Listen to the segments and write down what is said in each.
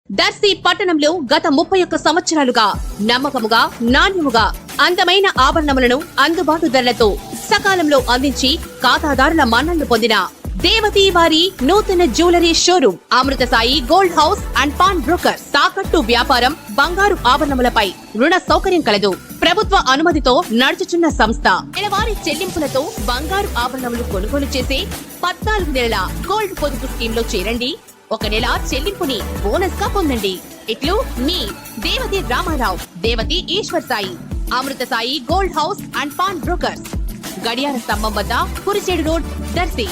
దర్శి పట్టణంలో గత 31 సంవత్సరాలుగా నమ్మకముగా నాణ్యముగా అందమైన ఆభరణములను అందుబాటు ధరలతో సకాలంలో అందించి ఖాతాదారుల మన్ననలు పొందిన దేవతి వారి నూతన jewellery showroom Amrutha Sai gold house and pawnbroker. తాకట్టు వ్యాపారం, బంగారు ఆభరణములపై రుణ సౌకర్యం కలదు. ప్రభుత్వ అనుమతితో నడుచుచున్న సంస్థ. నెలవారీ చెల్లింపులతో బంగారు ఆభరణములు కొనుగోలు చేసే 14 నెలల గోల్డ్ పొదుపు స్కీమ్ లో చేరండి. 1 నెల చెల్లింపుని బోనస్ గా పొందండి. ఇట్లు మీ Devathi Ramarao, Devathi Eshwar Sai, Amrutha Sai gold house and pawn brokers, గడియార స్తంభం వద్ద, కురిచేడు రోడ్, దర్శి.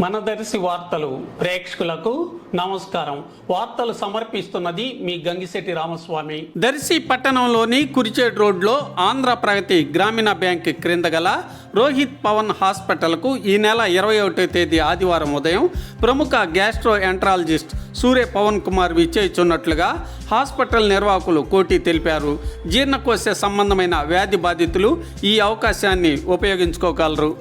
మన దర్శి వార్తలు ప్రేక్షకులకు నమస్కారం. వార్తలు సమర్పిస్తున్నది మీ గంగిశెట్టి రామస్వామి. దర్శి పట్టణంలోని కురిచేడు రోడ్లో ఆంధ్ర ప్రగతి గ్రామీణ బ్యాంక్ క్రింద గల రోహిత్ పవన్ హాస్పిటల్కు ఈ నెల 21వ తేదీ ఆదివారం ఉదయం ప్రముఖ గ్యాస్ట్రో ఎంట్రాలజిస్ట్ సూర్య పవన్ కుమార్ విచ్చేయుచున్నట్లుగా హాస్పిటల్ నిర్వాహకులు కోటి తెలిపారు. జీర్ణకోశ సంబంధమైన వ్యాధి బాధితులు ఈ అవకాశాన్ని ఉపయోగించుకోగలరు.